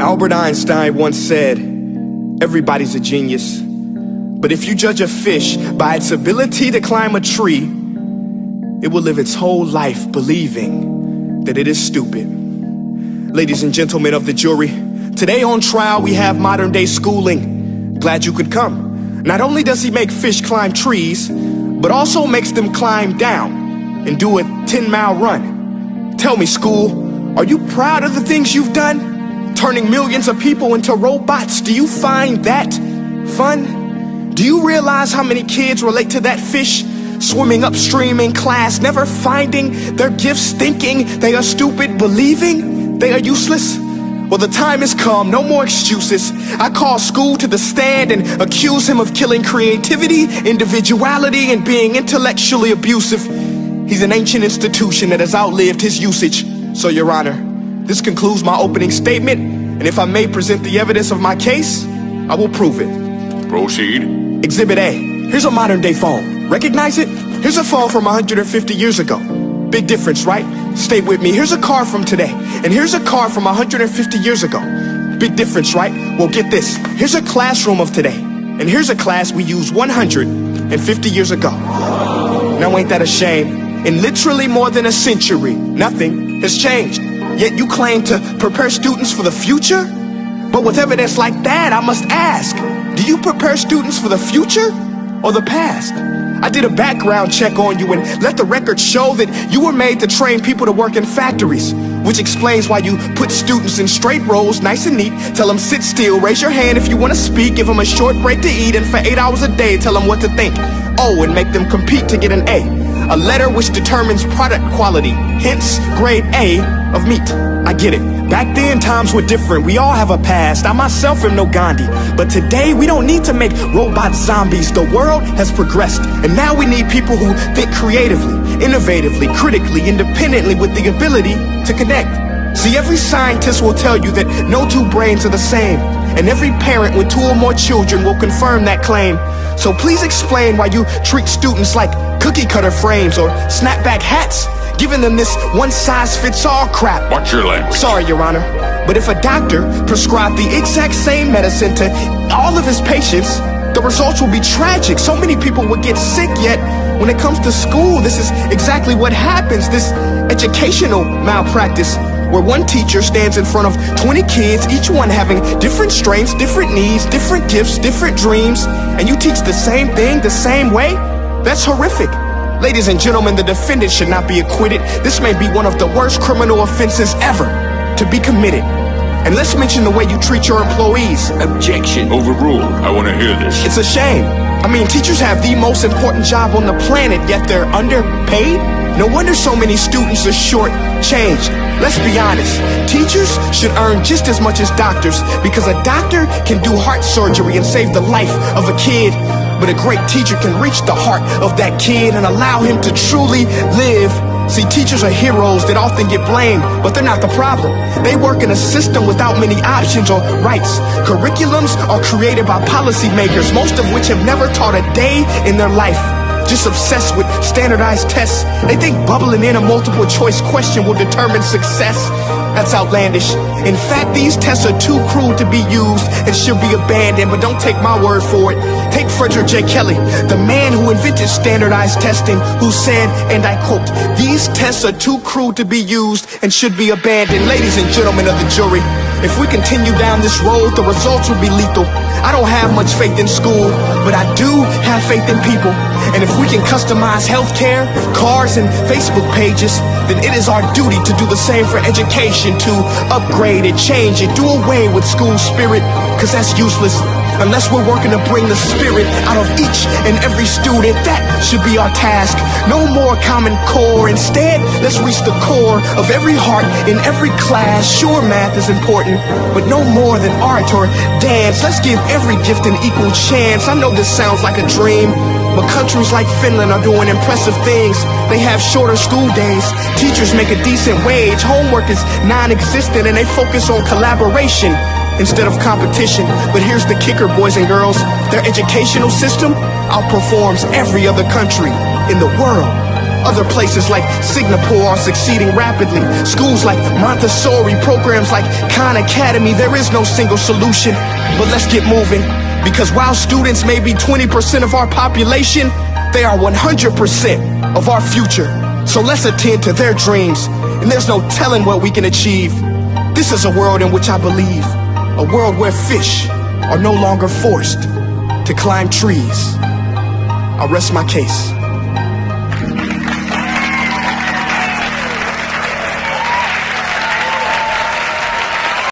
Albert Einstein once said, everybody's a genius. But if you judge a fish by its ability to climb a tree, it will live its whole life believing that it is stupid. Ladies and gentlemen of the jury, today on trial we have modern day schooling. Glad you could come. Not only does he make fish climb trees, but also makes them climb down and do a 10-mile run. Tell me, school, are you proud of the things you've done? Turning millions of people into robots, do you find that fun? Do you realize how many kids relate to that fish swimming upstream in class, never finding their gifts, thinking they are stupid, believing they are useless? Well, the time has come, no more excuses. I call school to the stand and accuse him of killing creativity, individuality, and being intellectually abusive. He's an ancient institution that has outlived his usage. So, Your Honor, this concludes my opening statement, and if I may present the evidence of my case, I will prove it. Proceed. Exhibit A. Here's a modern day phone. Recognize it? Here's a phone from 150 years ago. Big difference, right? Stay with me. Here's a car from today, and here's a car from 150 years ago. Big difference, right? Well, get this. Here's a classroom of today, and here's a class we used 150 years ago. Now ain't that a shame? In literally more than a century, nothing has changed. Yet you claim to prepare students for the future? But with evidence like that, I must ask, do you prepare students for the future or the past? I did a background check on you and let the record show that you were made to train people to work in factories, which explains why you put students in straight rows, nice and neat, tell them sit still, raise your hand if you want to speak, give them a short break to eat, and for 8 hours a day, tell them what to think. Oh, and make them compete to get an A letter which determines product quality, hence grade A of meat. I get it. Back then, times were different. We all have a past. I myself am no Gandhi. But today, we don't need to make robot zombies. The world has progressed. And now we need people who think creatively, innovatively, critically, independently, with the ability to connect. See, every scientist will tell you that no two brains are the same. And every parent with 2 or more children will confirm that claim. So please explain why you treat students like cookie cutter frames or snapback hats, giving them this one-size-fits-all crap. Watch your language. Sorry, Your Honor, but if a doctor prescribed the exact same medicine to all of his patients, the results will be tragic. So many people would get sick, yet when it comes to school, this is exactly what happens. This educational malpractice, where one teacher stands in front of 20 kids, each one having different strengths, different needs, different gifts, different dreams, and you teach the same thing the same way? That's horrific. Ladies and gentlemen, the defendant should not be acquitted. This may be one of the worst criminal offenses ever to be committed. And let's mention the way you treat your employees. Objection. Overruled. I want to hear this. It's a shame. I mean, teachers have the most important job on the planet, yet they're underpaid? No wonder so many students are short-changed. Let's be honest, teachers should earn just as much as doctors, because a doctor can do heart surgery and save the life of a kid, but a great teacher can reach the heart of that kid and allow him to truly live. See, teachers are heroes that often get blamed, but they're not the problem. They work in a system without many options or rights. Curriculums are created by policymakers, most of which have never taught a day in their life. Just obsessed with standardized tests. They think bubbling in a multiple choice question will determine success. That's outlandish. In fact, these tests are too cruel to be used and should be abandoned, but don't take my word for it. Take Frederick J. Kelly, the man who invented standardized testing, who said, and I quote, "These tests are too cruel to be used and should be abandoned." Ladies and gentlemen of the jury, if we continue down this road, the results will be lethal. I don't have much faith in school, but I do have faith in people. And if we can customize healthcare, cars, and Facebook pages, then it is our duty to do the same for education, to upgrade it, change it, do away with school spirit, because that's useless. Unless we're working to bring the spirit out of each and every student, that should be our task. No more Common Core. Instead, let's reach the core of every heart in every class. Sure, math is important, but no more than art or dance. Let's give every gift an equal chance. I know this sounds like a dream, but countries like Finland are doing impressive things. They have shorter school days. Teachers make a decent wage. Homework is non-existent, and they focus on collaboration instead of competition. But here's the kicker, boys and girls. Their educational system outperforms every other country in the world. Other places like Singapore are succeeding rapidly. Schools like Montessori, programs like Khan Academy. There is no single solution, but let's get moving. Because while students may be 20% of our population, they are 100% of our future. So let's attend to their dreams, and there's no telling what we can achieve. This is a world in which I believe, a world where fish are no longer forced to climb trees. I rest my case.